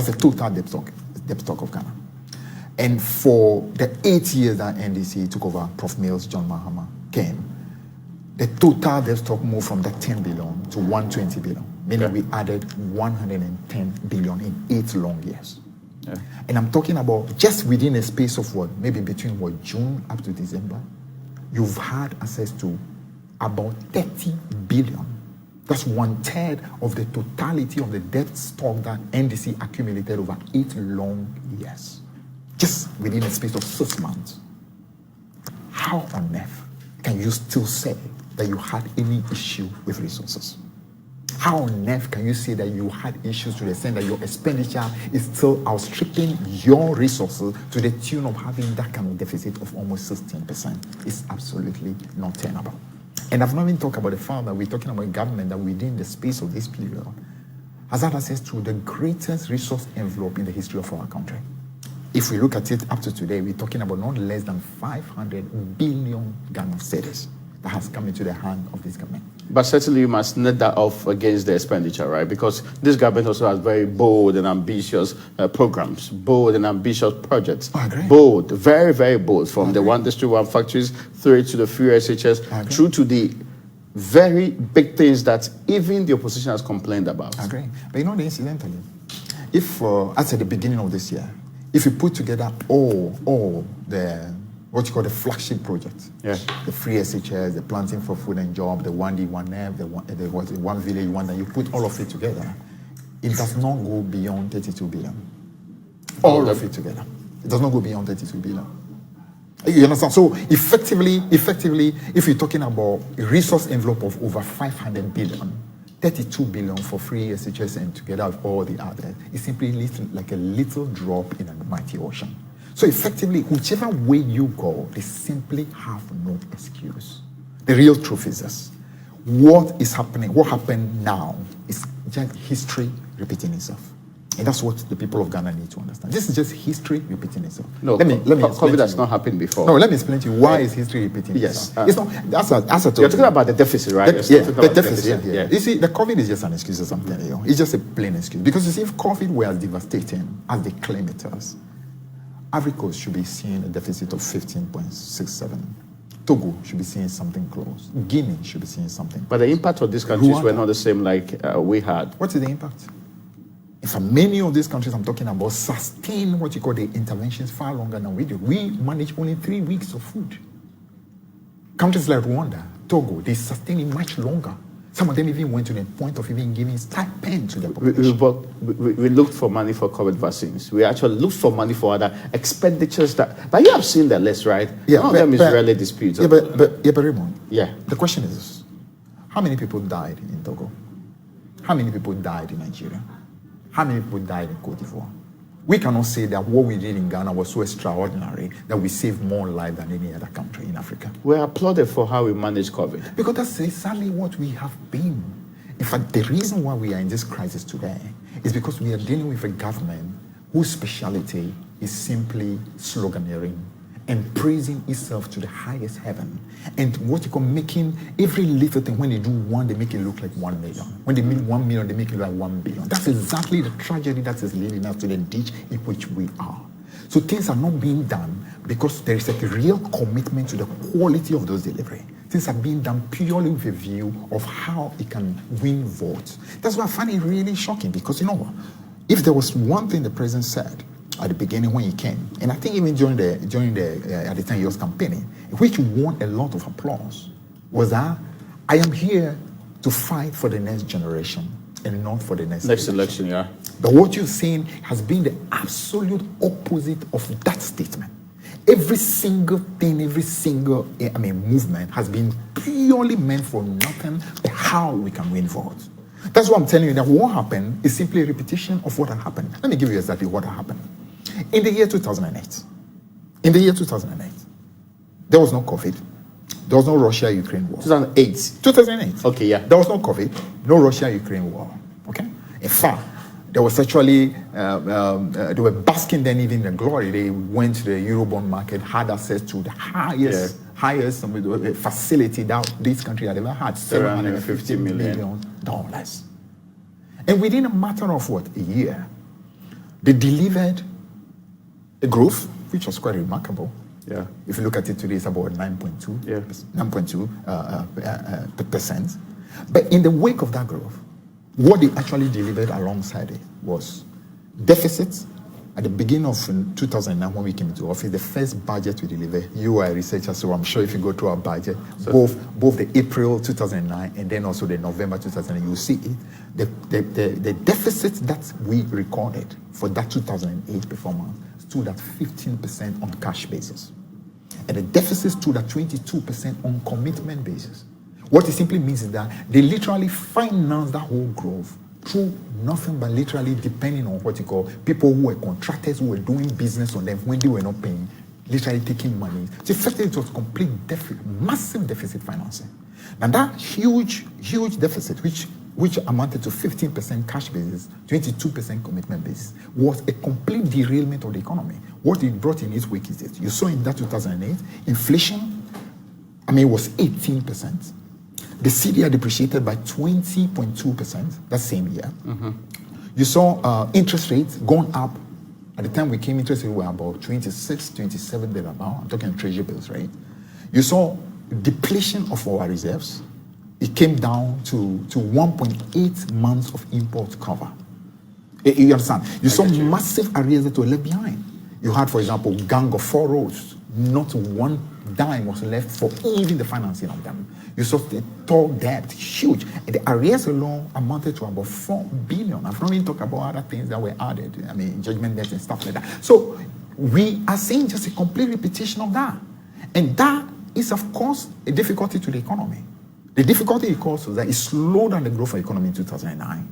That's the total debt stock of Ghana. And for the 8 years that NDC took over, Prof. Mills, John Mahama came, the total debt stock moved from that 10 billion to 120 billion, meaning we added 110 billion in 8 long years. Yeah. And I'm talking about just within a space of maybe between June up to December, you've had access to about 30 billion. That's 1/3 of the totality of the debt stock that NDC accumulated over 8 long years. Just within a space of 6 months. How on earth can you still say that you had any issue with resources? How on earth can you say that you had issues to the extent that your expenditure is still outstripping your resources to the tune of having that kind of deficit of almost 16%? It's absolutely not tenable. And I've not even talked about the fact that we're talking about a government that within the space of this period has had access to the greatest resource envelope in the history of our country. If we look at it up to today, we're talking about not less than 500 billion Ghana cedis that has come into the hand of this government. But certainly you must net that off against the expenditure, right? Because this government also has very bold and ambitious programs, bold and ambitious projects. Bold, very, very bold, from the One District, One Factories, through to the free SHS, through to the very big things that even the opposition has complained about. I agree. But incidentally, if, as at the beginning of this year, if you put together all the what you call the flagship projects, the free SHS, the planting for food and job, the 1D, 1F, the one village, one, that you put all of it together, it does not go beyond 32 billion. All of it together. It does not go beyond 32 billion. You understand? So effectively, if you're talking about a resource envelope of over 500 billion, 32 billion for free SHS and together with all the others, it's simply like a little drop in a mighty ocean. So effectively, whichever way you go, they simply have no excuse. The real truth is this. What is happening, what happened now is just history repeating itself. And that's what the people of Ghana need to understand. This is just history repeating itself. No, COVID has not happened before. No, let me explain to you why is history repeating itself. It's not, you're talking about the deficit, right? The deficit. Yeah. You see, the COVID is just an excuse or something. It's just a plain excuse. Because you see, if COVID were as devastating as they claim it is, Ivory Coast should be seeing a deficit of 15.67. Togo should be seeing something close. Guinea should be seeing something. But the impact of these countries were not the same like we had. What is the impact? In fact, many of these countries I'm talking about sustain what you call the interventions far longer than we do. We manage only 3 weeks of food. Countries like Rwanda, Togo, they sustain it much longer. Some of them even went to the point of even giving stipend to the population. We looked for money for COVID vaccines. We actually looked for money for other expenditures but you have seen the list, right? Yeah, none of them is really disputed. But Raymond, the question is this. How many people died in Togo? How many people died in Nigeria? How many people died in Cote d'Ivoire? We cannot say that what we did in Ghana was so extraordinary that we saved more lives than any other country in Africa. We're applauded for how we managed COVID. Because that's exactly what we have been. In fact, the reason why we are in this crisis today is because we are dealing with a government whose speciality is simply sloganeering and praising itself to the highest heaven. And what you call making every little thing, when they do one, they make it look like 1 million. When they mean 1 million, they make it look like 1 billion. That's exactly the tragedy that is leading us to the ditch in which we are. So things are not being done because there is a real commitment to the quality of those delivery. Things are being done purely with a view of how it can win votes. That's why I find it really shocking, because you know what? If there was one thing the president said at the beginning when he came, and I think even during the at the time he was campaigning, which won a lot of applause, was that I am here to fight for the next generation and not for the next election. But what you're saying has been the absolute opposite of that statement. Every single thing, every single movement has been purely meant for nothing but how we can win votes. That's why I'm telling you that what happened is simply a repetition of what had happened. Let me give you exactly what happened. In the year 2008, there was no COVID. There was no Russia-Ukraine war. 2008. Okay, yeah. There was no COVID, no Russia-Ukraine war. Okay? In fact, there was actually, they were basking then even in the glory. They went to the Eurobond market, had access to the highest facility that this country had ever had, $750 million. And within a matter of a year, They delivered a growth which was quite remarkable. Yeah. If you look at it today, it's about 9.2%. Yeah. 9.2%. But in the wake of that growth, what they actually delivered alongside it was deficits. At the beginning of 2009, when we came into office, the first budget we delivered, you are a researcher, so I'm sure if you go through our budget, both the April 2009 and then also the November 2009, you'll see it. The deficit that we recorded for that 2008 performance stood at 15% on cash basis. And the deficit stood at 22% on commitment basis. What it simply means is that they literally financed that whole growth through nothing but literally depending on what you call people who were contractors who were doing business on them when they were not paying, literally taking money. So effectively it was complete deficit, massive deficit financing. And that huge deficit, which amounted to 15% cash basis, 22% commitment basis, was a complete derailment of the economy. What it brought in its wake is that you saw in that 2008, inflation, was 18%. The CDI depreciated by 20.2% that same year. Mm-hmm. You saw interest rates going up. At the time we came, interest rates were about 26, 27 thereabout. I'm talking treasury bills, right? You saw depletion of our reserves. It came down to 1.8 months of import cover. You understand? You saw massive arrears that were left behind. You had, for example, Gang of 4 roads. Not one dime was left for even the financing of them. You saw the tall debt, huge. And the arrears alone amounted to about 4 billion. I've not even talked about other things that were added. Judgment debt and stuff like that. So we are seeing just a complete repetition of that. And that is, of course, a difficulty to the economy. The difficulty it caused was that it slowed down the growth of the economy in 2009.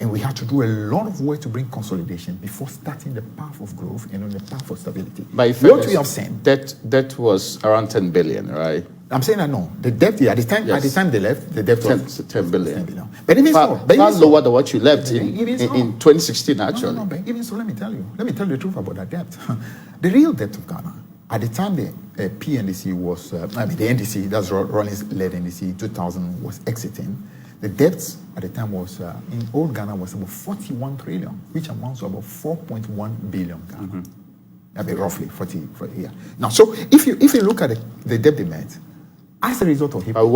And we had to do a lot of work to bring consolidation before starting the path of growth and on the path of stability. But what we have seen, debt was around 10 billion, right? I'm saying that no. The debt, at the time they left, the debt was 10 billion. 10 billion. But even far lower than what you left in 2016, actually. No, but even so, let me tell you the truth about that debt. The real debt of Ghana, at the time the PNDC was, the NDC, that's Rawlings-led NDC, 2000 was exiting. The debts at the time was, in old Ghana, was about 41 trillion, which amounts to about 4.1 billion Ghana. Mm-hmm. Roughly 40 yeah. Now, so if you look at the debt they made, as a result of HIPAA,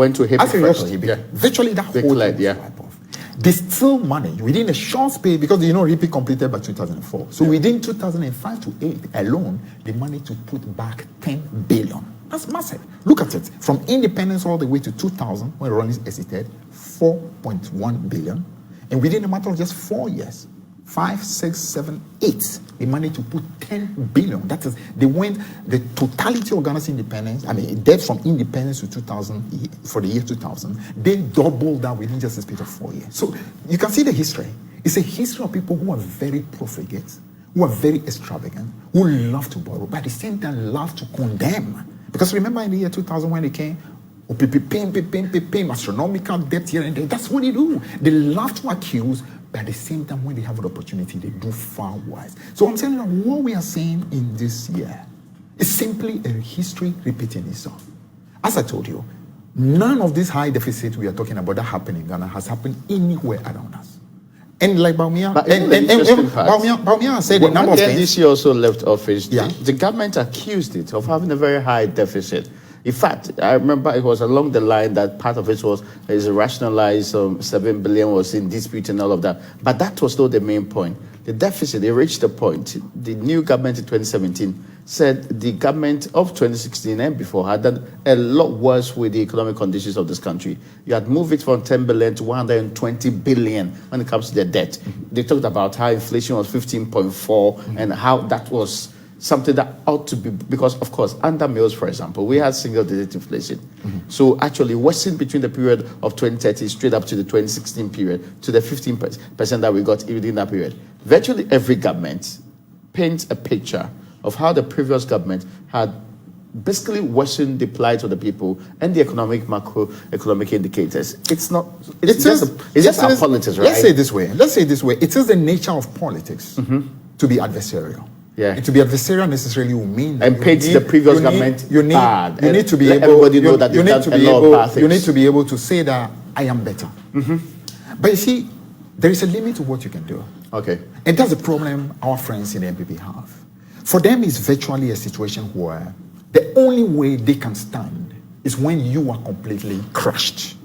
virtually that whole thing was wiped off. They still managed within a short space, because HIPAA completed by 2004. So within 2005 to 8 alone, they managed to put back 10 billion. That's massive. Look at it. From independence all the way to 2000, when Rawlings exited, 4.1 billion. And within a matter of just 4 years, 5, 6, 7, 8, they managed to put 10 billion. That is, they went, the totality of Ghana's independence, debt from independence to 2000, for the year 2000, they doubled that within just a space of 4 years. So you can see the history. It's a history of people who are very profligate, who are very extravagant, who love to borrow, but at the same time love to condemn. Because remember in the year 2000 when they came, astronomical debt here and there, that's what they do. They love to accuse, but at the same time, when they have an opportunity, they do far worse. So I'm saying that what we are seeing in this year is simply a history repeating itself. As I told you, none of this high deficit we are talking about that happened in Ghana has happened anywhere around us. And like Baumia said, the number of things. The NDC also left office. Yeah. The government accused it of having a very high deficit. In fact, I remember it was along the line that part of it is rationalized, 7 billion was in dispute and all of that. But that was not the main point. The deficit, it reached a point. The new government in 2017 said the government of 2016 and before had done a lot worse with the economic conditions of this country. You had moved it from 10 billion to 120 billion when it comes to the debt. They talked about how inflation was 15.4 and how that was something that ought to be, because of course, under Mills, for example, we had single-digit inflation. Mm-hmm. So actually, worsened between the period of 2030 straight up to the 2016 period to the 15% that we got within that period. Virtually every government paints a picture of how the previous government had basically worsened the plight of the people and the macroeconomic indicators. It's just our politics, right? Let's say it this way. It is the nature of politics to be adversarial. Yeah. And to be adversarial necessarily will mean that and paint the previous government bad. You need to be able. Everybody know that you need to be able to say that I am better. Mm-hmm. But you see, there is a limit to what you can do. Okay. And that's the problem our friends in the MPP have. For them, it's virtually a situation where the only way they can stand is when you are completely crushed.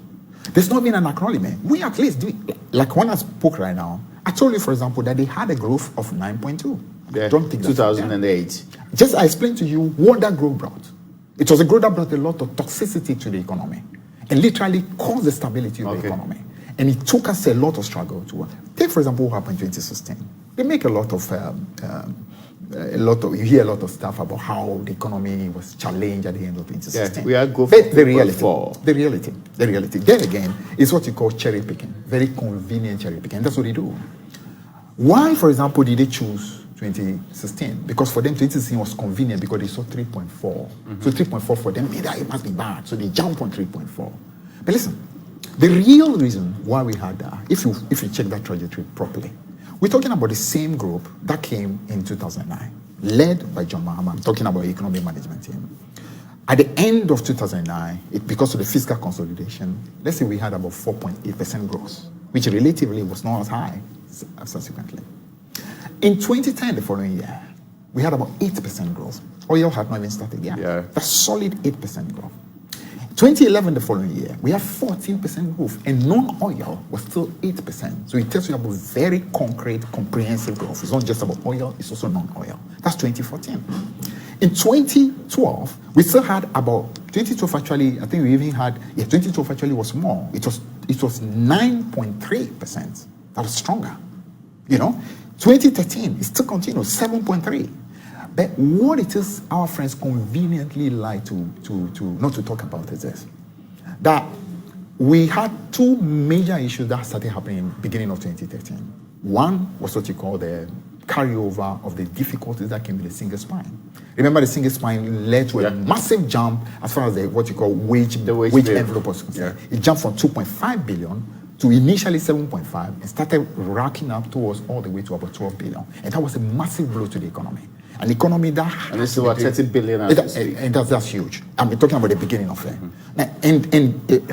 There's not been an acknowledgement. We at least do, like when I spoke right now, I told you, for example, that they had a growth of 9.2. Yeah, I don't think 2008. Just I explained to you what that growth brought. It was a growth that brought a lot of toxicity to the economy and literally caused the stability of the economy. And it took us a lot of struggle to take, for example, what happened in 2016. They make you hear a lot of stuff about how the economy was challenged at the end of 2016. Yeah, we are go the reality. Then again, is what you call cherry picking, very convenient cherry picking. That's what they do. Why, for example, did they choose 2016? Because for them, 2016 was convenient because they saw 3.4. So 3.4 for them, it must be bad. So they jump on 3.4. But listen, the real reason why we had that, if you check that trajectory properly, we're talking about the same group that came in 2009, led by John Mahama. I'm talking about the economic management team. At the end of 2009, because of the fiscal consolidation, let's say we had about 4.8% growth, which relatively was not as high subsequently. In 2010, the following year, we had about 8% growth. Oil had not even started yet. Yeah. That's solid 8% growth. 2011, the following year, we have 14% growth, and non-oil was still 8%. So it tells you about very concrete, comprehensive growth. It's not just about oil, it's also non-oil. That's 2014. In 2012, we still had about, 2012 actually, I think we even had, 2012 actually was more. It was 9.3%. That was stronger. 2013, it still continues, 7.3. But what it is our friends conveniently like to not to talk about is this, that we had two major issues that started happening beginning of 2013. One was what you call the carryover of the difficulties that came with the single spine. Remember, the single spine led to a massive jump as far as what you call wage envelope was concerned. It jumped from 2.5 billion to initially 7.5 and started racking up towards all the way to about 12 billion. And that was a massive blow to the economy. An economy that... And this is about 30 billion. And that's huge. I'm talking about the beginning of it. And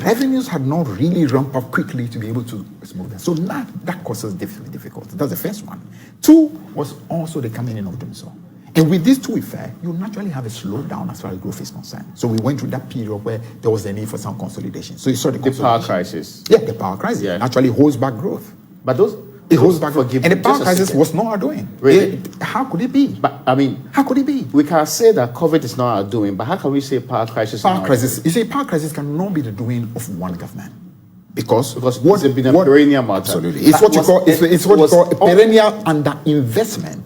revenues had not really ramped up quickly to be able to smooth that. So that causes difficulty. That's the first one. Two was also the coming in of doing so. And with these two effects, you naturally have a slowdown as far as growth is concerned. So we went through that period where there was a need for some consolidation. So you saw the power crisis. Yeah, the power crisis naturally holds back growth. But those... It holds back growth. And the power crisis was not our doing. Really? How could it be? But, I mean... How could it be? We can say that COVID is not our doing, but how can we say power crisis is not our doing? You see, power crisis cannot be the doing of one government. Because what it's been a perennial matter. Absolutely. It's what you call a perennial underinvestment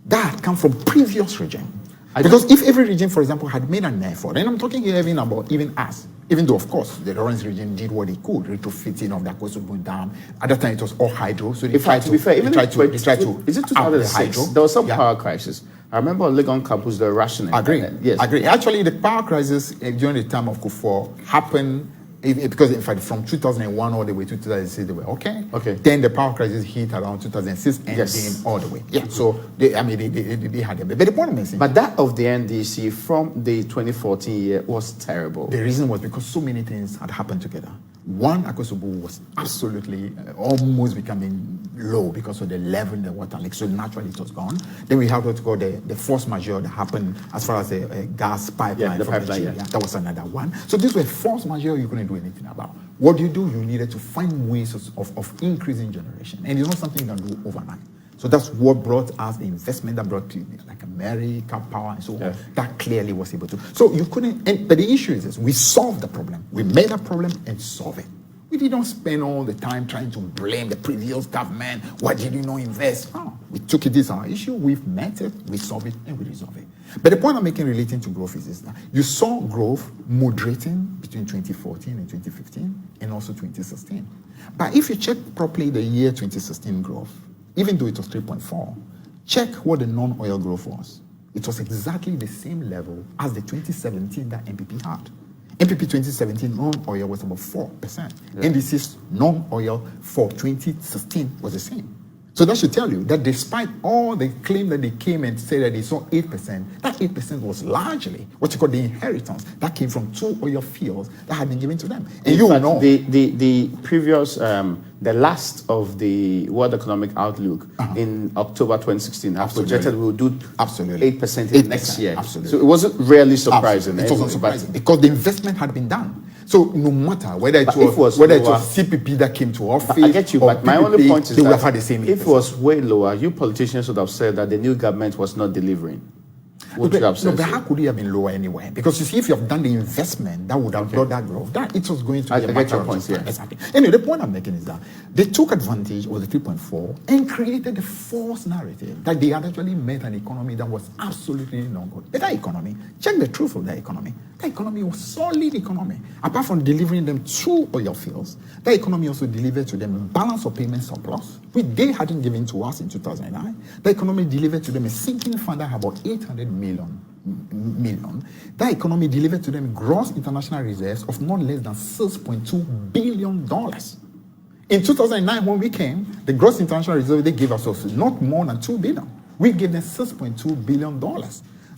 that come from previous regime. Because if every region, for example, had made an effort, and I'm talking here even about even us, even though, of course, the Lawrence region did what it could, retrofitting of the Akosombo Dam. At that time, it was all hydro. So they tried to, is it 2006? There was some power crisis. I remember on Legon campus, the rationing. Agree. Yes. Agree. Actually, the power crisis during the time of Kufuor happened because, in fact, from 2001 all the way to 2006, they were okay. Then the power crisis hit around 2006 and then all the way. Yeah. So they had them. But the point is, but that of the NDC from the 2014 year was terrible. The reason was because so many things had happened together. One, Akosombo was absolutely almost becoming low because of the level in the water lake. So naturally it was gone. Then we have what we call the force majeure that happened as far as the gas pipeline. The pipeline. That was another one. So these were force majeure you couldn't do anything about. What do? You needed to find ways of increasing generation. And it's not something you can do overnight. So that's what brought us the investment that brought like America, power, and so on. That clearly was able to. So you couldn't, but the issue is this, we solved the problem. We made a problem and solved it. We didn't spend all the time trying to blame the previous government. Why did you not invest? No, we took it as our issue, we've met it, we solved it, and we resolved it. But the point I'm making relating to growth is that you saw growth moderating between 2014 and 2015, and also 2016. But if you check properly the year 2016 growth, even though it was 3.4, check what the non-oil growth was. It was exactly the same level as the 2017 that MPP had. MPP 2017 non-oil was about 4%. NDC's non-oil for 2016 was the same. So that should tell you that despite all the claim that they came and said that they saw 8%, that 8% was largely what you call the inheritance that came from 2 oil fields that had been given to them. And in fact, know the previous, the last of the World Economic Outlook in October 2016 have projected we will do 8% in next year. Absolutely. So it wasn't really surprising. It wasn't surprising because the investment had been done. So no matter whether it was CPP that came to office, I get you, but my only point is they would have had the same. If it was way lower, you politicians would have said that the new government was not delivering. Would you have said but how could it have been lower anyway? Because you see, if you have done the investment, that would have brought that growth. That it was going to be a matter of points, yeah. Exactly. Anyway, the point I'm making is that they took advantage of the 3.4 and created the false narrative that they had actually met an economy that was absolutely not good. But that economy, check the truth of that economy. That economy was solid economy. Apart from delivering them 2 oil fields, that economy also delivered to them a balance of payment surplus, which they hadn't given to us in 2009. The economy delivered to them a sinking fund that had about 800 million. That economy delivered to them gross international reserves of not less than $6.2 billion. In 2009, when we came, the gross international reserve they gave us was not more than $2 billion. We gave them $6.2 billion.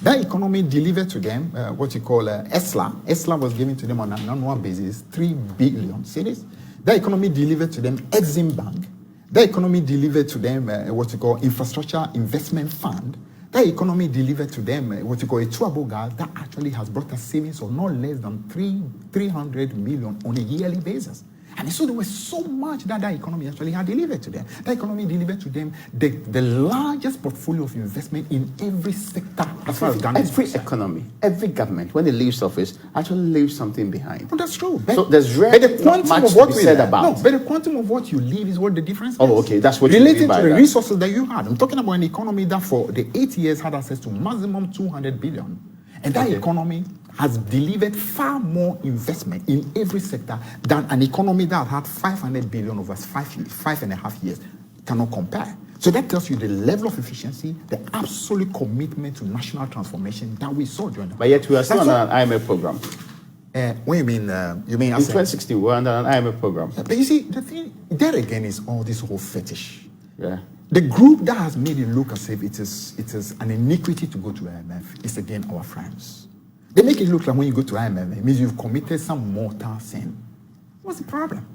That economy delivered to them what you call ESLA. ESLA was given to them on an annual basis 3 billion cedis. That economy delivered to them Exim Bank. That economy delivered to them what you call Infrastructure Investment Fund. That economy delivered to them what you call a Tuabo gas that actually has brought us savings of not less than 300 million on a yearly basis. And so there was so much that economy actually had delivered to them. That economy delivered to them the largest portfolio of investment in every sector. As far as Ghana is concerned. Economy, every government, when it leaves office, actually leaves something behind. Well, that's true. So there's rarely much to be said about. No, but the quantum of what you leave is what the difference is. Oh, okay, that's what you related mean by to the that. resources that you had. I'm talking about an economy that for the 8 years had access to maximum 200 billion. And that economy has delivered far more investment in every sector than an economy that had 500 billion over 5.5 years. Cannot compare. So that tells you the level of efficiency, the absolute commitment to national transformation that we saw during the. But yet we are still under an IMF program. What you mean? You mean in 2016 we were under an IMF program. But you see, the thing there again is all this whole fetish. Yeah. The group that has made it look as if it is an iniquity to go to IMF is again our friends. They make it look like when you go to IMF, it means you've committed some mortal sin. What's the problem?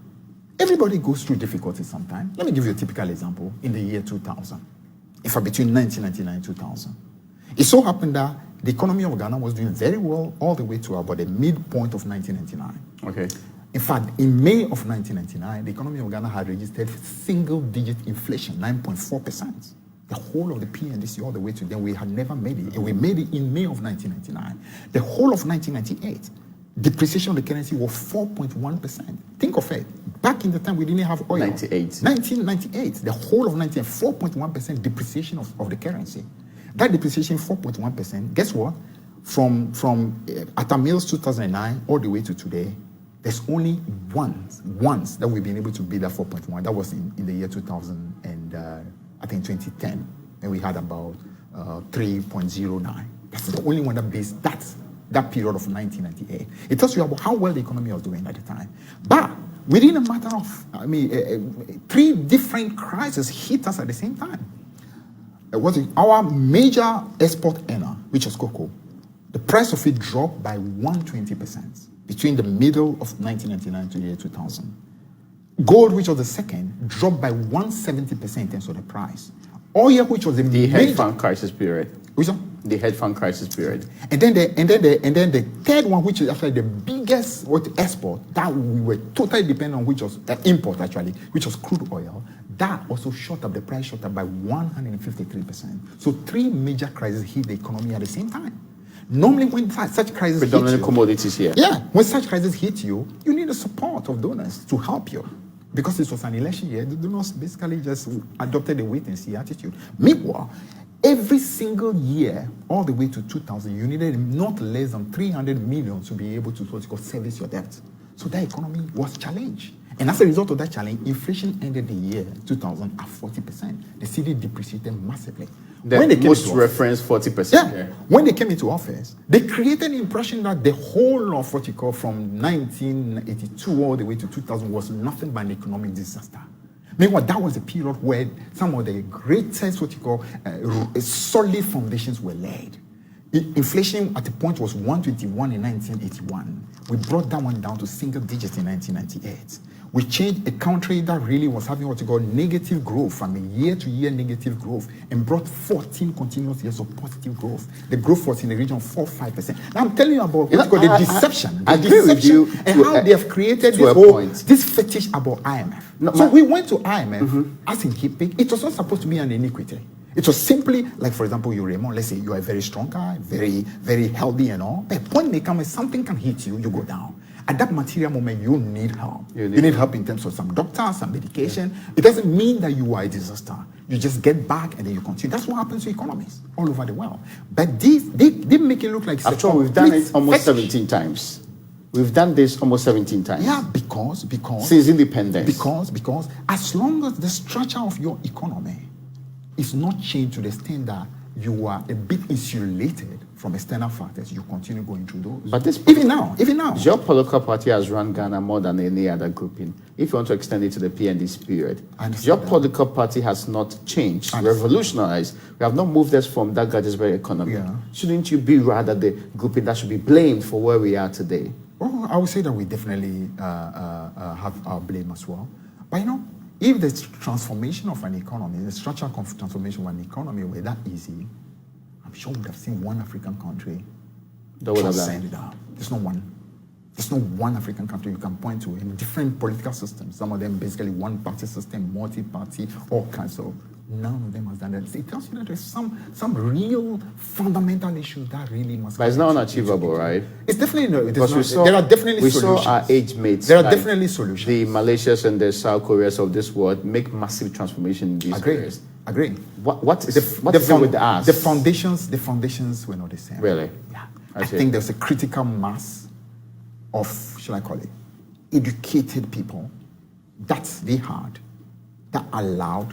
Everybody goes through difficulties sometimes. Let me give you a typical example in the year 2000. In fact, between 1999 and 2000. It so happened that the economy of Ghana was doing very well all the way to about the midpoint of 1999. Okay. In fact, in May of 1999, the economy of Ghana had registered single-digit inflation, 9.4%. The whole of the PNDC all the way to then, we had never made it. And we made it in May of 1999. The whole of 1998, depreciation of the currency was 4.1%. Think of it. Back in the time, we didn't have oil. 1998, the whole of 4.1% depreciation of the currency. That depreciation, 4.1%, guess what? From at Mills 2009 all the way to today, there's only once that we've been able to beat that 4.1. That was in the year 2000 and I think 2010, and we had about 3.09. That's the only one that beats that period of 1998. It tells you about how well the economy was doing at the time. But within a matter of, 3 different crises hit us at the same time. Our major export earner, which was cocoa, the price of it dropped by 120%. Between the middle of 1999 to the year 2000. Gold, which was the second, dropped by 170% in terms of the price. Oil, which was the hedge fund crisis period. Which one? The hedge fund crisis period. And then the third one, which is actually the biggest export that we were totally dependent on, which was import actually, which was crude oil. That also shot up the price, shot up by 153%. So 3 major crises hit the economy at the same time. Normally, when such crises hit you, commodities here. Yeah, when such crises hit you, you need the support of donors to help you. Because this was an election year, the donors basically just adopted a wait-and-see attitude. Meanwhile, every single year, all the way to 2000, you needed not less than 300 million to be able to service your debt. So that economy was challenged. And as a result of that challenge, inflation ended the year 2000 at 40%. The cedi depreciated massively. When they most reference 40%. Yeah. When they came into office, they created the impression that the whole of what you call from 1982 all the way to 2000 was nothing but an economic disaster. Meanwhile, that was a period where some of the greatest, solid foundations were laid. Inflation at a point was 121 in 1981. We brought that one down to single digits in 1998. We changed a country that really was having negative growth, year-to-year negative growth, and brought 14 continuous years of positive growth. The growth was in the region of 4-5%. Now I'm telling you about the deception. I agree with you and how they have created this fetish about IMF. So we went to IMF as in keeping. It was not supposed to be an iniquity. It was simply like, for example, you, Raymond, let's say you are a very strong guy, very, very healthy and all. But point may come when something can hit you, you go down. At that material moment, you need help. You need help in terms of some doctors, some medication. Yeah. It doesn't mean that you are a disaster. You just get back and then you continue. That's what happens to economies all over the world. But they make it look like... After all, we've done it almost 17 times. We've done this almost 17 times. Yeah, because... Since independence. Because as long as the structure of your economy is not changed to the extent that you are a bit insulated from external factors, you continue going through those. But this even now. Your political party has run Ghana more than any other grouping. If you want to extend it to the PND's period, your political party has not changed, revolutionized. We have not moved us from that Gadget's economy. Yeah. Shouldn't you be rather the grouping that should be blamed for where we are today? Well, I would say that we definitely have our blame as well. But if the transformation of an economy, the structural transformation of an economy were that easy, I'm sure we would have seen one African country that would have sent it out. There's no one. There's no one African country you can point to in different political systems. Some of them basically one-party system, multi-party, all kinds of. None of them has done that. It tells you that there's some real fundamental issues that really must. But it's not unachievable, right? It's definitely no. There are definitely solutions. We saw our age mates. There are definitely solutions. The Malaysias and the South Koreas of this world make massive transformation in these areas. Agree. What is with the ask? The foundations were not the same. Really? Yeah. I think there's a critical mass of, shall I call it, educated people that they had that allowed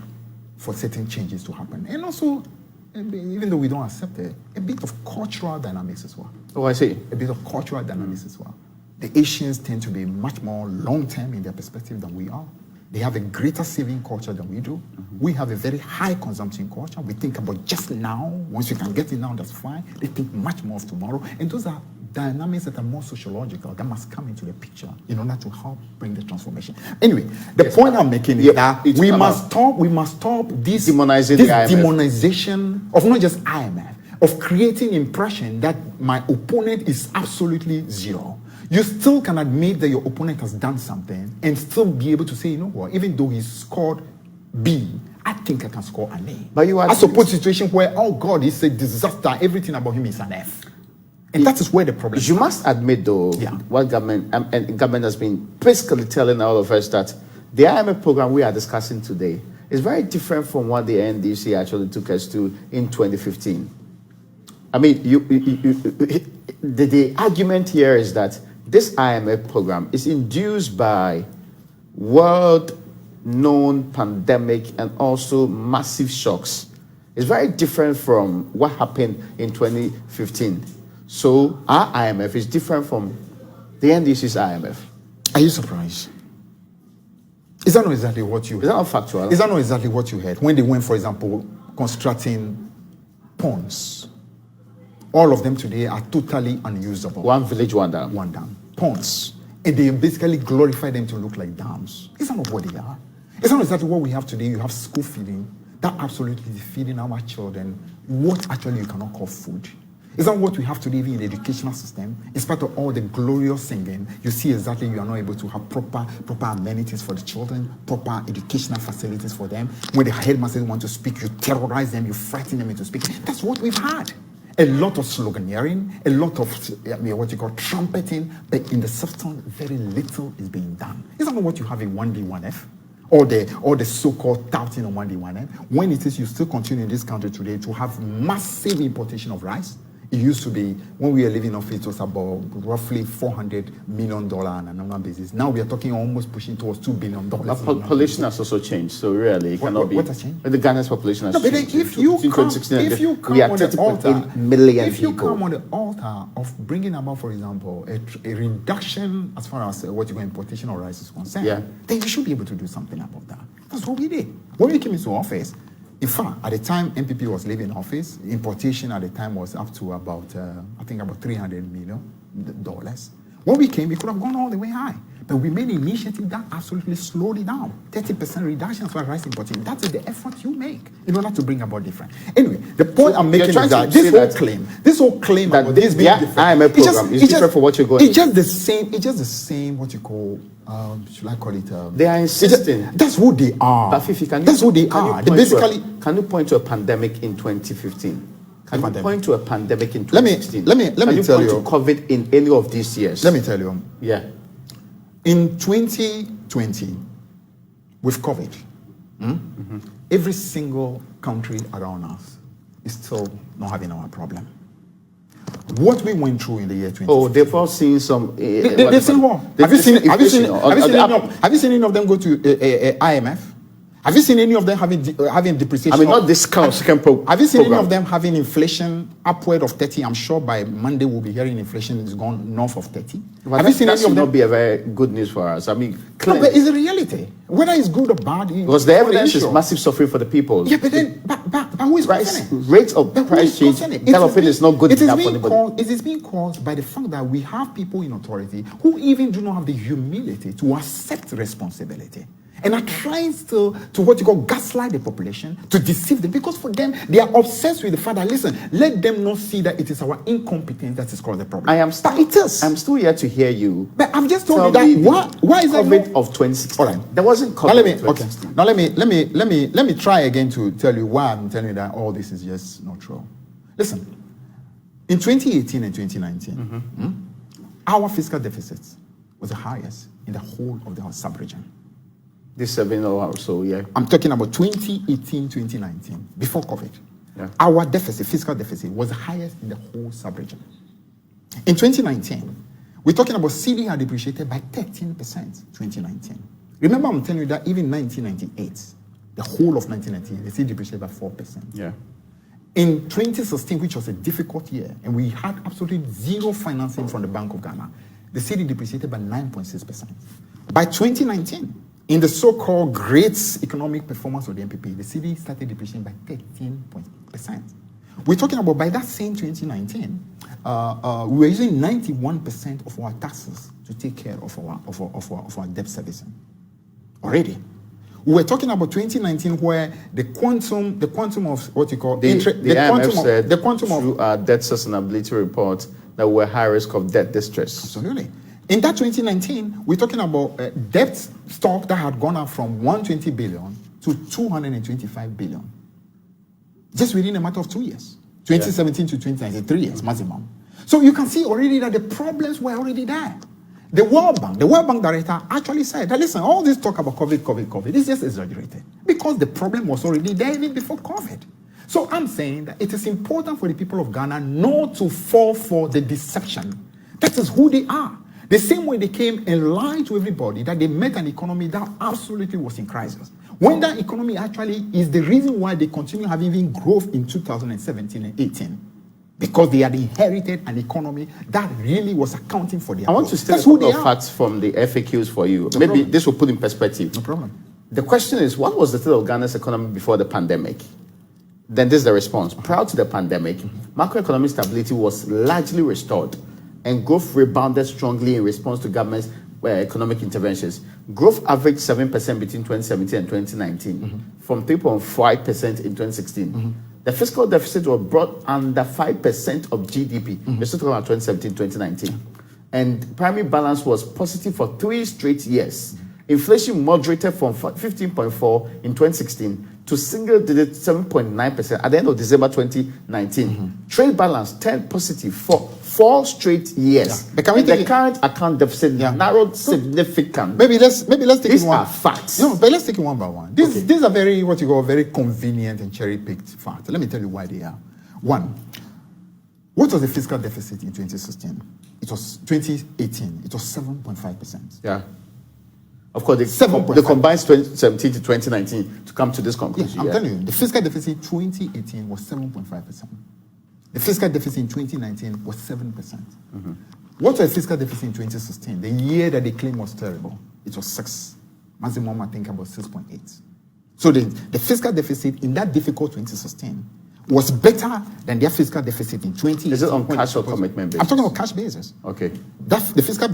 for certain changes to happen. And also, even though we don't accept it, a bit of cultural dynamics as well. Oh, I see. A bit of cultural dynamics as well. The Asians tend to be much more long-term in their perspective than we are. They have a greater saving culture than we do. We have a very high consumption culture. We think about just now. Once you can get it now, that's fine. They think much more of tomorrow. And those are dynamics that are more sociological that must come into the picture in order to help bring the transformation. Anyway, the point I'm making is that we must stop this demonization of not just IMF, of creating impression that my opponent is absolutely zero. You still can admit that your opponent has done something and still be able to say, you know what, even though he scored B, I think I can score an A. But you are as opposed to a situation where, oh God, it's a disaster, everything about him is an F. And that is where the problem is. You must admit, though, what government has been basically telling all of us that the IMF program we are discussing today is very different from what the NDC actually took us to in 2015. I mean, the argument here is that this IMF program is induced by world-known pandemic and also massive shocks. It's very different from what happened in 2015. So our IMF is different from the NDC's IMF. Are you surprised? Is that not exactly what you heard? Is that not factual? Is that not exactly what you heard? When they went, for example, constructing ponds. All of them today are totally unusable. One village, one dam. One dam. Ponds. And they basically glorify them to look like dams. Is that not what they are? Is that not exactly what we have today? You have school feeding. That absolutely is feeding our children what actually you cannot call food. Is that what we have today in the educational system? In spite of all the glorious singing, you see exactly you are not able to have proper amenities for the children, proper educational facilities for them. When the headmasters want to speak, you terrorize them, you frighten them into speaking. That's what we've had. A lot of sloganeering, a lot of what you call trumpeting, but in the substance, very little is being done. Is that not what you have in 1D, 1F? Or the so-called touting on 1D, 1F? When it is you still continue in this country today to have massive importation of rice. It used to be, when we were living off it was about roughly $400 million on an annual basis. Now we are talking almost pushing towards $2 billion. But population has also changed, so really it cannot be. What has changed? The Ghana's population has changed. If you come on the altar of bringing about, for example, a reduction as far as what you call importation of rice is concerned, then you should be able to do something about that. That's what we did. When we came into office, in fact, at the time MPP was leaving office, importation at the time was up to about, I think about $300 million. When we came, we could have gone all the way high. But we made an initiative that absolutely slowed it down. 30% reduction for rice importing. That is the effort you make in order to bring about different. Anyway, the point I'm making is that this whole claim that about this being different, IMF program is different for what you're going. It's just the same, what you call, should I call it? They are insisting. That's who they are. But Fifi, that's who they are. Can you point to a pandemic in 2015? Can you point to a pandemic in 2016? Let me tell you. Can you point to COVID in any of these years? Let me tell you. Yeah. In 2020, with COVID, every single country around us is still not having our problem. What we went through in the year 2020. Oh, they've all seen some. They've seen what? Have you seen any of them go to IMF? Have you seen any of them having depreciation? I mean, not discounts. Have you seen any of them having inflation upward of 30? I'm sure by Monday we'll be hearing inflation is gone north of 30. Well, have you seen any of them? That should not be a very good news for us. I mean, no, but it's a reality. Whether it's good or bad, because the evidence is massive suffering for the people. Yeah, but then, but who is rate of price change developing is not good enough for anybody. It is being caused by the fact that we have people in authority who even do not have the humility to accept responsibility. And are trying to what you call gaslight the population, to deceive them, because for them, they are obsessed with the fact that, listen, let them not see that it is our incompetence that is causing the problem. I'm still here to hear you. But I've just told you that, why is that COVID of 2016? All right. There wasn't COVID of 2016. Okay. Now let me try again to tell you why I'm telling you that all this is just not true. Listen, in 2018 and 2019, our fiscal deficit was the highest in the whole of the sub-region. This 7 or so, yeah. I'm talking about 2018, 2019, before COVID. Yeah. Our deficit, fiscal deficit, was the highest in the whole sub-region. In 2019, we're talking about CD had depreciated by 13%, 2019. Remember, I'm telling you that even 1998, the whole of 1998, the CD depreciated by 4%. Yeah. In 2016, which was a difficult year, and we had absolutely zero financing from the Bank of Ghana, the CD depreciated by 9.6%. By 2019, in the so-called great economic performance of the MPP, the CD started depreciating by 13%. We're talking about by that same 2019, we were using 91% of our taxes to take care of our debt servicing. Already. We were talking about 2019 where the quantum of what you call the IMF said through our debt sustainability report that we're high risk of debt distress. Absolutely. In that 2019, we're talking about debt stock that had gone up from 120 billion to 225 billion. Just within a matter of 2 years. 2017 to 2019, 3 years maximum. So you can see already that the problems were already there. The World Bank director actually said that, listen, all this talk about COVID is just exaggerated because the problem was already there even before COVID. So I'm saying that it is important for the people of Ghana not to fall for the deception. That is who they are. The same way they came and lied to everybody that they met an economy that absolutely was in crisis. When that economy actually is the reason why they continue having even growth in 2017 and 18. Because they had inherited an economy that really was accounting for their growth. I want to state a couple of facts from the FAQs for you. No Maybe problem. This will put in perspective. No problem. The question is, what was the state of Ghana's economy before the pandemic? Then this is the response. Prior to the pandemic, macroeconomic stability was largely restored and growth rebounded strongly in response to government's economic interventions. Growth averaged 7% between 2017 and 2019, from 3.5% in 2016. The fiscal deficit was brought under 5% of GDP. We're still talking about 2017, 2019. And primary balance was positive for 3 straight years. Inflation moderated from 15.4 in 2016 to single-digit 7.9% at the end of December 2019. Trade balance turned positive for 4 straight years. Yeah. But the current account deficit narrowed significantly. Maybe let's take These it one. are facts. No, but let's take it one by one. These are very convenient and cherry-picked facts. Let me tell you why they are. One, what was the fiscal deficit in 2016? It was 2018. It was 7.5%. Yeah. Of course, they combined 2017 to 2019 to come to this conclusion. I'm telling you, the fiscal deficit in 2018 was 7.5%. The fiscal deficit in 2019 was 7%. What was the fiscal deficit in 2016? The year that they claimed was terrible. It was 6. Maximum, I think, about 6.8. So the fiscal deficit in that difficult 2016 was better than their fiscal deficit in 2018. Is it on cash or commitment basis? I'm talking about cash basis. Okay. The fiscal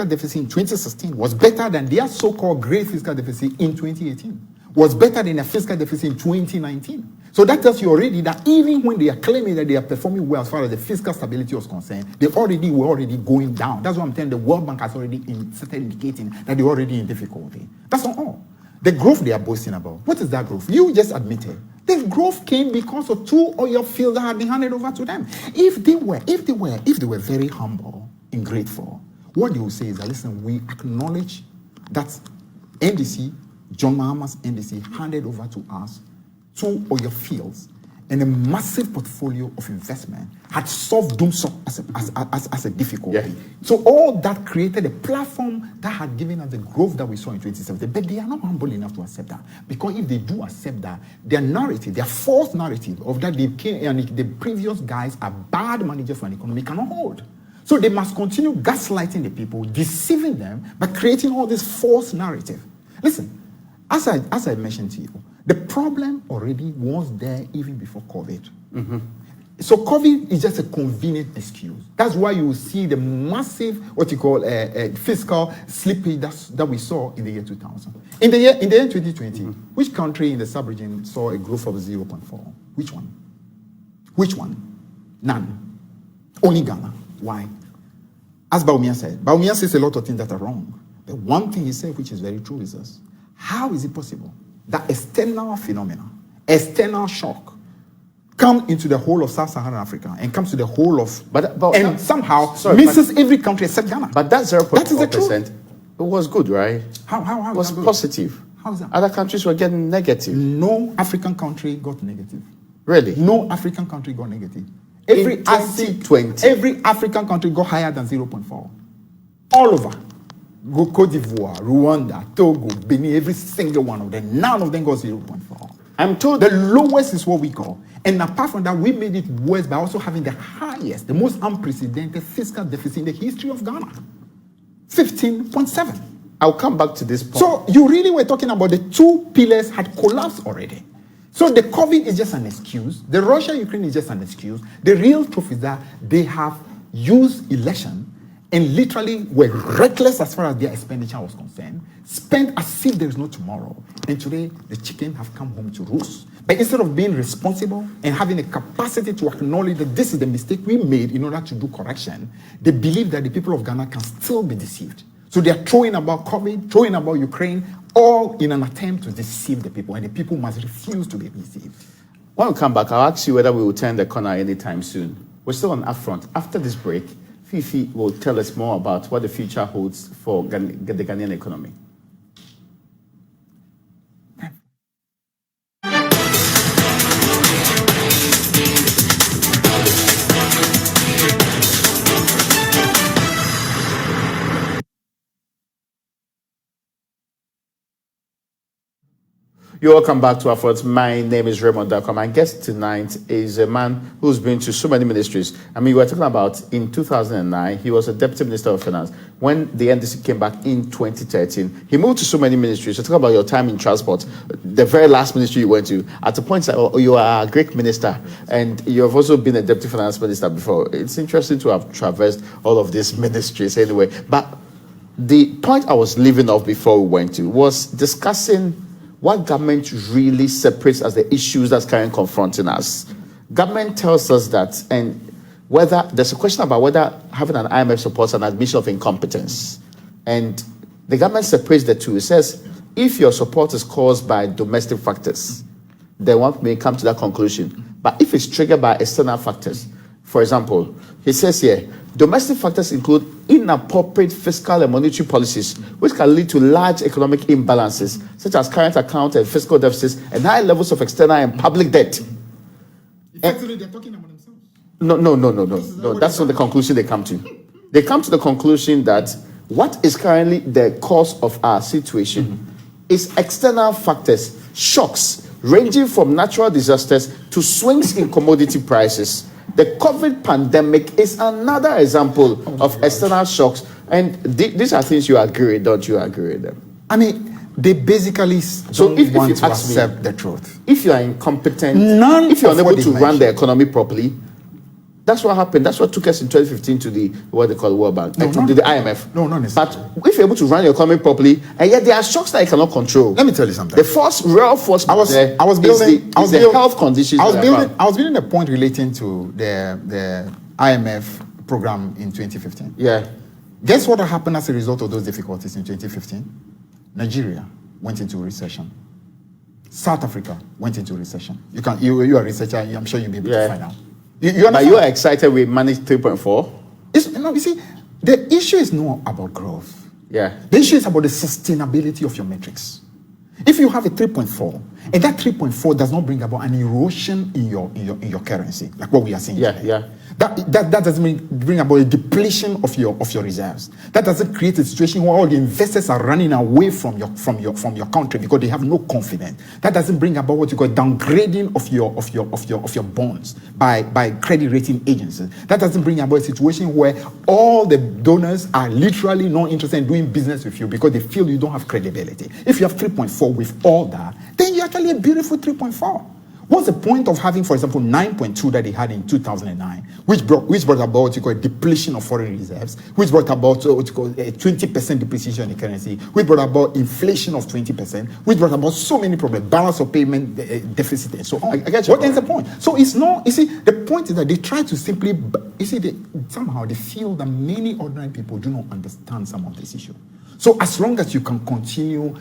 deficit in 2016 was better than their so-called great fiscal deficit in 2018. Was better than their fiscal deficit in 2019. So that tells you already that even when they are claiming that they are performing well as far as the fiscal stability was concerned, they were already going down. That's what I'm telling the World Bank has already started indicating that they're already in difficulty. That's not all. The growth they are boasting about. What is that growth? You just admitted. The growth came because of 2 oil fields that had been handed over to them. If they were very humble and grateful, what they will say is that, listen, we acknowledge that NDC, John Mahama's NDC, handed over to us 2 oil fields and a massive portfolio of investment had solved doom as a difficulty. Yeah. So all that created a platform that had given us the growth that we saw in 2017. But they are not humble enough to accept that. Because if they do accept that, their narrative, their false narrative of that they came and the previous guys are bad managers for an economy cannot hold. So they must continue gaslighting the people, deceiving them by creating all this false narrative. Listen, as I mentioned to you, the problem already was there even before COVID. Mm-hmm. So COVID is just a convenient excuse. That's why you see the massive, fiscal slippage that we saw in the year 2000. In the year 2020, mm-hmm. Which country in the sub-region saw a growth of 0.4? Which one? None. Only Ghana. Why? As Baumia says a lot of things that are wrong. The one thing he said, which is very true, is this. How is it possible that external phenomena, external shock, come into the whole of Sub-Saharan Africa and comes to the whole of... somehow misses every country except Ghana. But that 0.4%, it was good, right? How it was positive. How is that? Other countries were getting negative. No African country got negative. Really? No African country got negative. Every 2020. Every African country got higher than 0.4. All over. Go Cote d'Ivoire, Rwanda, Togo, Benin, every single one of them. None of them got 0.4. I'm told the lowest is what we got. And apart from that, we made it worse by also having the highest, the most unprecedented fiscal deficit in the history of Ghana. 15.7. I'll come back to this point. So you really were talking about the 2 pillars had collapsed already. So the COVID is just an excuse. The Russia-Ukraine is just an excuse. The real truth is that they have used election and literally were reckless as far as their expenditure was concerned, spent as if there is no tomorrow. And today, the chicken have come home to roost. But instead of being responsible and having the capacity to acknowledge that this is the mistake we made in order to do correction, they believe that the people of Ghana can still be deceived. So they are throwing about COVID, throwing about Ukraine, all in an attempt to deceive the people, and the people must refuse to be deceived. When we come back, I'll ask you whether we will turn the corner anytime soon. We're still on Upfront. After this break, Fifi will tell us more about what the future holds for the Ghanaian economy. You're welcome back to Upfront. My name is Raymond Acquah. My guest tonight is a man who's been to so many ministries. I mean, we're talking about in 2009, he was a deputy minister of finance. When the NDC came back in 2013, he moved to so many ministries. So talk about your time in transport, the very last ministry you went to. At the point, you are a Greek minister, and you have also been a deputy finance minister before. It's interesting to have traversed all of these ministries anyway. But the point I was leaving off before we went to was discussing what government really separates as the issues that's currently confronting us. Government tells us that, and whether there's a question about whether having an IMF supports an admission of incompetence. And the government separates the two. It says, if your support is caused by domestic factors, then one may come to that conclusion. But if it's triggered by external factors, for example, he says here, domestic factors include inappropriate fiscal and monetary policies, which can lead to large economic imbalances, such as current account and fiscal deficits, and high levels of external and public debt. Effectively, they're talking about themselves. No. That's not the conclusion they come to. They come to the conclusion that what is currently the cause of our situation is external factors, shocks, ranging from natural disasters to swings in commodity prices. The COVID pandemic is another example of external shocks. And these are things you agree with, don't you agree with them? I mean, They basically don't want to accept the truth. If you are incompetent, if you're unable to run the economy properly, that's what happened. That's what took us in 2015 to the what they call the World Bank, to the IMF. No, not necessarily. But if you're able to run your economy properly, and yet there are shocks that you cannot control. Let me tell you something. The real force I was building the health conditions. I was building a point relating to the IMF program in 2015. Yeah. Guess what happened as a result of those difficulties in 2015? Nigeria went into recession. South Africa went into recession. You are a researcher. I'm sure you'll be able to find out. But you are excited we managed 3.4? No, you see, the issue is not about growth. Yeah. The issue is about the sustainability of your metrics. If you have a 3.4, and that 3.4 does not bring about an erosion in your currency, like what we are seeing today. Yeah. That doesn't bring about a depletion of your reserves. That doesn't create a situation where all the investors are running away from your country because they have no confidence. That doesn't bring about what you call downgrading of your bonds by credit rating agencies. That doesn't bring about a situation where all the donors are literally not interested in doing business with you because they feel you don't have credibility. If you have 3.4 with all that, then you're actually a beautiful 3.4. What's the point of having, for example, 9.2 that they had in 2009, which brought about what you call a depletion of foreign reserves, which brought about what you call a 20% depreciation in the currency, which brought about inflation of 20%, which brought about so many problems, balance of payment deficit, and so on. I get what is the point? So it's not, you see, the point is that they try to simply, you see, somehow they feel that many ordinary people do not understand some of this issue. So as long as you can continue,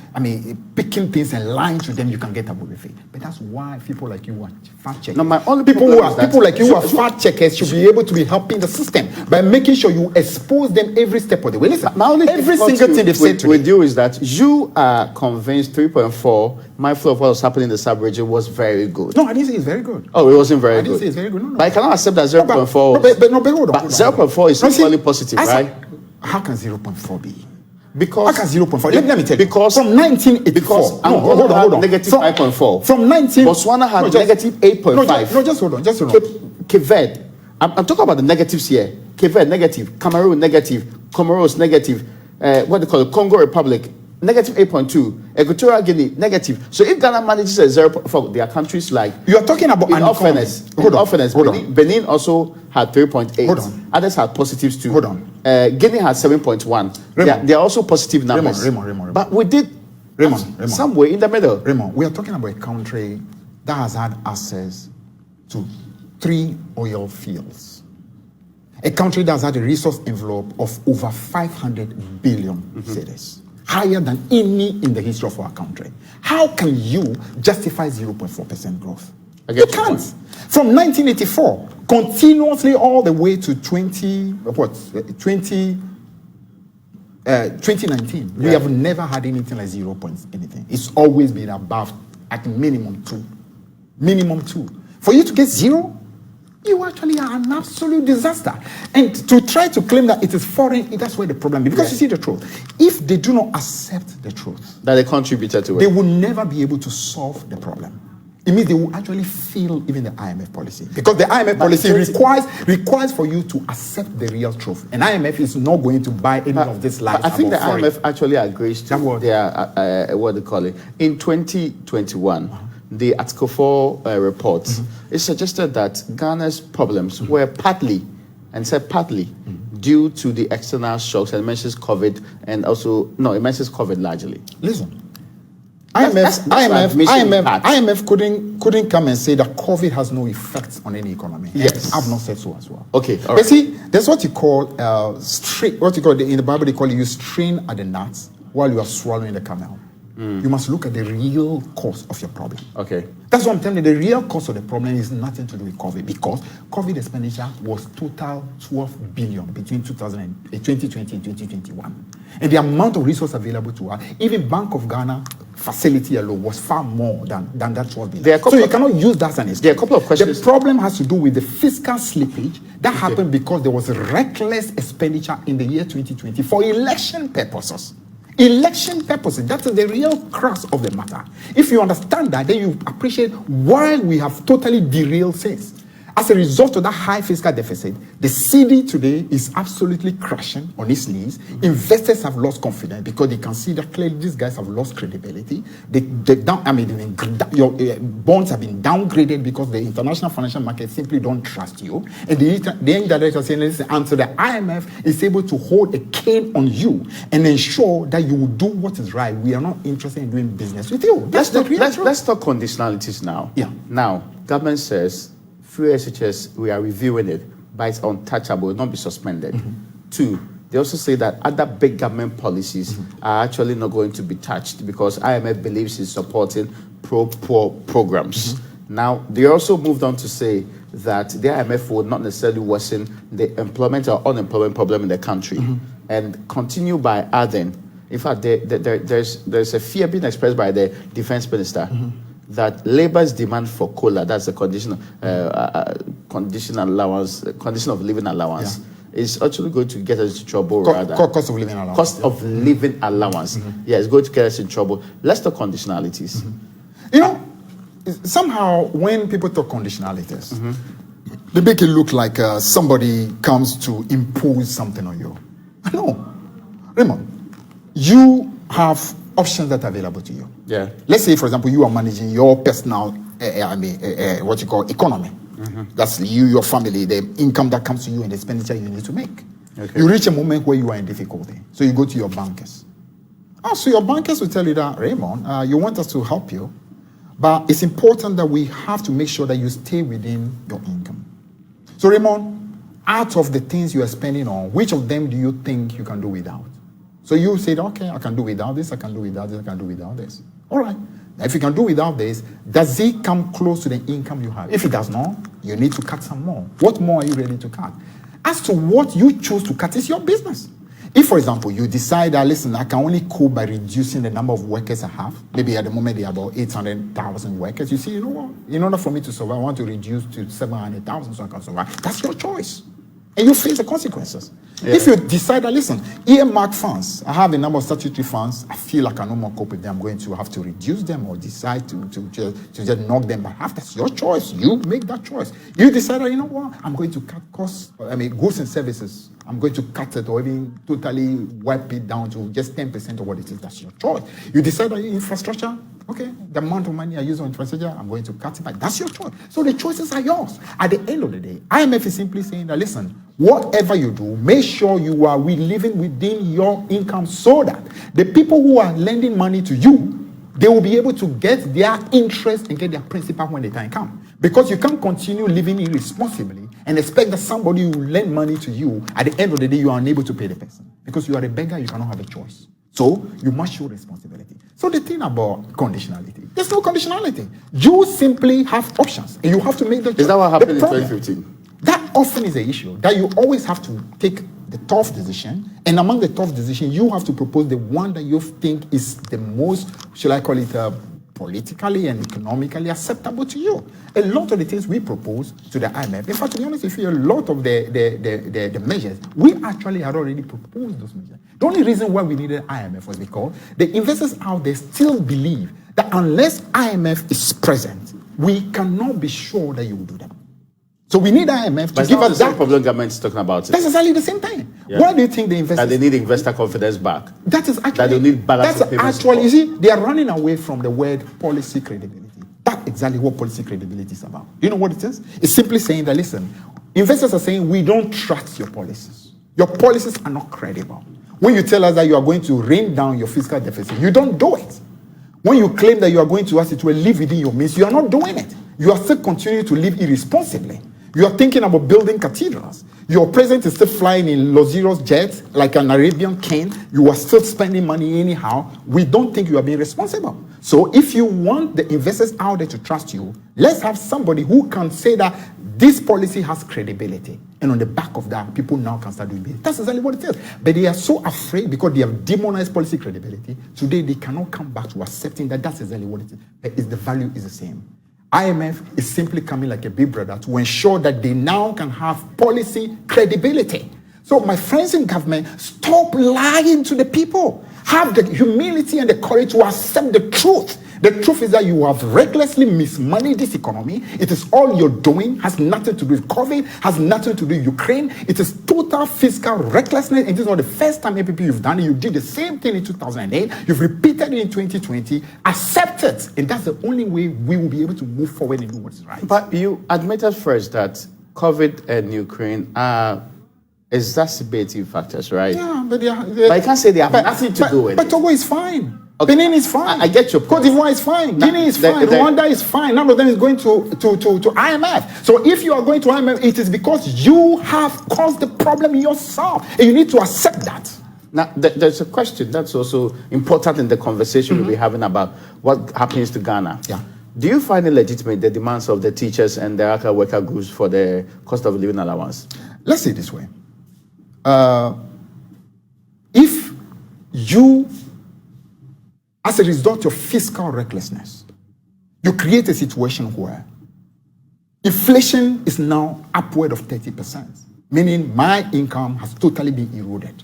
picking things and lying to them, you can get away with it. But that's why people like you are fact checkers. People like you who are fact checkers should be able to be helping the system by making sure you expose them every step of the way. Listen, every single thing they've said to with you is that you are convinced 3.4, mindful of what was happening in the sub-region, was very good. No, I didn't say it's very good. Oh, it wasn't very good. I didn't say it's very good. No. But I cannot accept that 0.4. But 0.4 is equally positive, right? How can 0.4 be? Because how can 0.4? Let me tell you. Because from 1984, hold on. Negative 5.4. From 19. Botswana had negative 8.5. No, just hold on. Cape Verde. I'm talking about the negatives here. Cape Verde negative, Cameroon negative, Comoros negative. What they call it, Congo Republic negative 8.2, Equatorial Guinea negative. So if Ghana manages a 0.4, there are countries like you are talking about. In all fairness, Benin also had 3.8. Hold on. Others had positives too. Hold on. Guinea had 7.1. They are also positive numbers. Raymond. But we did somewhere in the middle. Raymond, we are talking about a country that has had access to 3 oil fields. A country that has had a resource envelope of over 500 billion cedis. Higher than any in the history of our country. How can you justify 0.4% growth? You can't. From 1984, continuously all the way to 2019, we have never had anything like 0 point anything. It's always been above, at minimum 2. Minimum 2. For you to get 0, you actually are an absolute disaster. And to try to claim that it is foreign, that's where the problem is. Because you see the truth. If they do not accept the truth, that they contributed to it, they will never be able to solve the problem. It means they will actually fail even the IMF policy. Because the IMF policy requires for you to accept the real truth. And IMF is not going to buy any of this lies. I think the IMF actually agrees to their, what they call it. In 2021, the Article 4 report, it suggested that Ghana's problems were partly due to the external shocks, and it mentions COVID, and also, no, it mentions COVID largely. Listen, IMF couldn't come and say that COVID has no effect on any economy. Yes. I've not said so as well. Okay, all right. But see, there's what you call, in the Bible they call it, you strain at the nuts while you are swallowing the camel. You must look at the real cause of your problem. Okay. That's what I'm telling you. The real cause of the problem is nothing to do with COVID, because COVID expenditure was total 12 billion between 2020 and 2021. And the amount of resources available to us, even Bank of Ghana facility alone, was far more than that 12 billion. So you cannot use that as an excuse. There are a couple of questions. The problem has to do with the fiscal slippage that happened because there was a reckless expenditure in the year 2020 for election purposes. Election purposes, that is the real crux of the matter. If you understand that, then you appreciate why we have totally derailed things. As a result of that high fiscal deficit, the CD today is absolutely crashing on its knees. Investors have lost confidence because they can see that clearly these guys have lost credibility. Your bonds have been downgraded because the international financial market simply don't trust you. And the end director is saying, listen, until the IMF is able to hold a cane on you and ensure that you will do what is right, we are not interested in doing business with you. Let's talk conditionalities now. Yeah. Now, government says, through SHS, we are reviewing it, but it's untouchable, it will not be suspended. 2, they also say that other big government policies are actually not going to be touched because IMF believes in supporting pro-poor programs. Now, they also moved on to say that the IMF will not necessarily worsen the employment or unemployment problem in the country, and continue by adding, in fact, there's a fear being expressed by the defense minister that labor's demand for COLA, that's a condition of living allowance, is actually going to get us into trouble. Cost of living allowance. Cost of living allowance. Yeah, it's going to get us in trouble. Let's talk conditionalities. You know, somehow when people talk conditionalities, they make it look like somebody comes to impose something on you. No. Raymond, you have options that are available to you. Yeah. Let's say, for example, you are managing your personal, what you call economy. That's you, your family, the income that comes to you and the expenditure you need to make. Okay. You reach a moment where you are in difficulty. So you go to your bankers. So your bankers will tell you that, Raymond, you want us to help you, but it's important that we have to make sure that you stay within your income. So Raymond, out of the things you are spending on, which of them do you think you can do without? So you said, okay, I can do without this, I can do without this, I can do without this. All right. Now, if you can do without this, does it come close to the income you have? If it does not, you need to cut some more. What more are you ready to cut? As to what you choose to cut is your business. If, for example, you decide that, listen, I can only cope by reducing the number of workers I have, maybe at the moment there are about 800,000 workers, you see, you know what, in order for me to survive, I want to reduce to 700,000 so I can survive. That's your choice. And you face the consequences. Yeah. If you decide that, listen, earmark funds, I have a number of statutory funds, I feel like I no more cope with them, I'm going to have to reduce them or decide to just knock them back. That's your choice. You make that choice. You decide that, you know what, I'm going to cut costs, goods and services. I'm going to cut it or even totally wipe it down to just 10% of what it is. That's your choice. You decide that infrastructure, okay, the amount of money I use on infrastructure, I'm going to cut it back. That's your choice. So the choices are yours. At the end of the day, IMF is simply saying that, listen, whatever you do, make sure you are living within your income so that the people who are lending money to you, they will be able to get their interest and get their principal when the time comes. Because you can't continue living irresponsibly and expect that somebody will lend money to you. At the end of the day, you are unable to pay the person. Because you are a beggar, you cannot have a choice. So you must show responsibility. So the thing about conditionality, there's no conditionality. You simply have options, and you have to make the choice. Is that what happened in 2015? That often is the issue, that you always have to take the tough decision, and among the tough decisions, you have to propose the one that you think is the most, shall I call it, politically and economically acceptable to you. A lot of the things we propose to the IMF, in fact, to be honest with you, a lot of the measures, we actually had already proposed those measures. The only reason why we needed IMF was because the investors out there still believe that unless IMF is present, we cannot be sure that you will do that. So we need IMF to give us that. The problem government is talking about. That's exactly the same thing. Yeah. Why do you think the investors... That they need investor confidence back. That is actually... That they need balance of payments. Actually, you see, they are running away from the word policy credibility. That's exactly what policy credibility is about. You know what it is? It's simply saying that, listen, investors are saying, we don't trust your policies. Your policies are not credible. When you tell us that you are going to rein down your fiscal deficit, you don't do it. When you claim that you are going to ask it to live within your means, you are not doing it. You are still continuing to live irresponsibly. You are thinking about building cathedrals. Your president is still flying in luxurious jets like an Arabian king. You are still spending money anyhow. We don't think you are being responsible. So if you want the investors out there to trust you, let's have somebody who can say that this policy has credibility. And on the back of that, people now can start doing business. That's exactly what it is. But they are so afraid because they have demonized policy credibility. Today, they cannot come back to accepting that that's exactly what it is. But the value is the same. IMF is simply coming like a big brother to ensure that they now can have policy credibility. So my friends in government, stop lying to the people. Have the humility and the courage to accept the truth. The truth is that you have recklessly mismanaged this economy. It is all you're doing, has nothing to do with COVID, has nothing to do with Ukraine. It is total fiscal recklessness. And this is not the first time APP you've done it. You did the same thing in 2008. You've repeated it in 2020. Accept it. And that's the only way we will be able to move forward and do what's right. But you admitted first that COVID and Ukraine are exacerbating factors, right? Yeah, but I can't say they have nothing to do with it. But Togo is fine. Okay. Benin is fine. I get your point. Cote d'Ivoire is fine. Guinea is fine. Rwanda is fine. None of them is going to IMF. So if you are going to IMF, it is because you have caused the problem yourself. And you need to accept that. Now, there's a question that's also important in the conversation we'll be having about what happens to Ghana. Yeah. Do you find it legitimate the demands of the teachers and the other worker groups for the cost of living allowance? Let's say it this way. If you, as a result of fiscal recklessness, you create a situation where inflation is now upward of 30%, meaning my income has totally been eroded.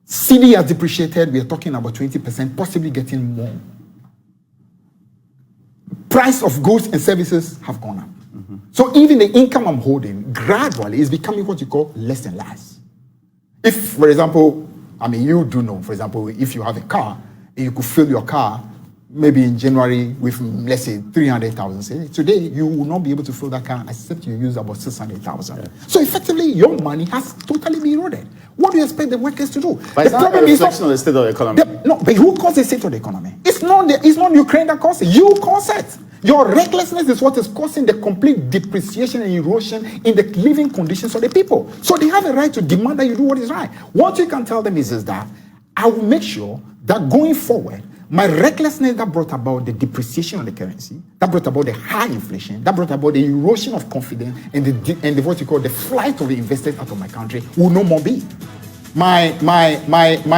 CD has depreciated, we are talking about 20%, possibly getting more. Price of goods and services have gone up. So even the income I'm holding gradually is becoming what you call less and less. If, for example, I mean, you do know, for example, if you have a car, and you could fill your car maybe in January with, let's say, 300,000. Today, you will not be able to fill that car except you use about 600,000. Yeah. So effectively, your money has totally been eroded. What do you expect the workers to do? But it's not a reflection of the state of the economy. No, but who caused the state of the economy? It's not Ukraine that caused it. You caused it. Your recklessness is what is causing the complete depreciation and erosion in the living conditions of the people. So they have a right to demand that you do what is right. What you can tell them is that I will make sure that going forward, my recklessness that brought about the depreciation of the currency, that brought about the high inflation, that brought about the erosion of confidence and the what you call the flight of the investors out of my country will no more be. My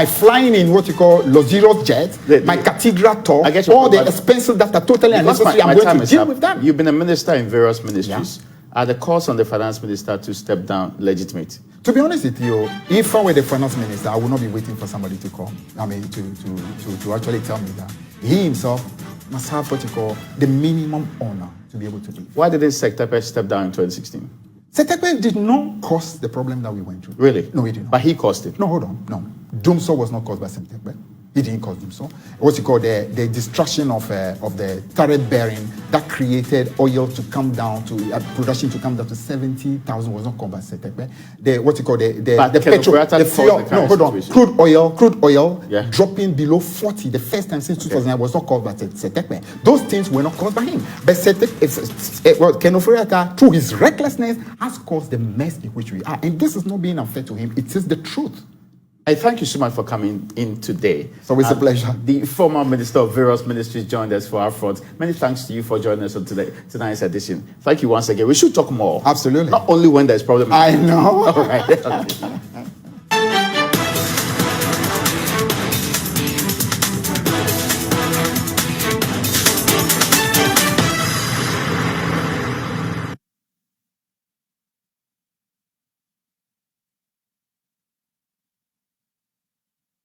flying in what you call luxurious jets, my cathedral tour, all the expenses that are totally unnecessary, I'm going to deal with them. You've been a minister in various ministries. Yeah. Are the calls on the finance minister to step down legitimate? To be honest with you, if I were the finance minister, I would not be waiting for somebody to come. I mean, to actually tell me that. He himself must have what you call the minimum honor to be able to do. Why didn't Sektepe step down in 2016? Sektepe did not cause the problem that we went through. Really? No, he did not. But he caused it? No, hold on. No. Dumso was not caused by Sektepe. He didn't cause Dumso. What's it called? The destruction of the turret bearing that created oil to come down to production to come down to 70,000 was not caused by Sektepe. The petrol, the fuel. No, hold on. Crude oil dropping below 40 the first time since 2009 was not caused by Sektepe. Those things were not caused by him. But Ken Ofori-Atta, through his recklessness, has caused the mess in which we are. And this is not being unfair to him. It is the truth. I thank you so much for coming in today. So it's a pleasure. The former minister of various ministries joined us for our front. Many thanks to you for joining us on tonight's edition. Thank you once again. We should talk more. Absolutely. Not only when there's problem. I know. All right.